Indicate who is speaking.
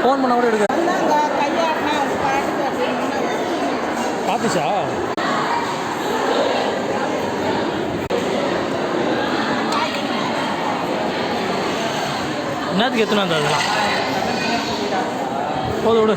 Speaker 1: Phone பண்ணால் கூட எடுக்க பார்த்துச்சா? என்னத்துக்கு எத்தனை வந்தது அதெல்லாம் போதும் விடு.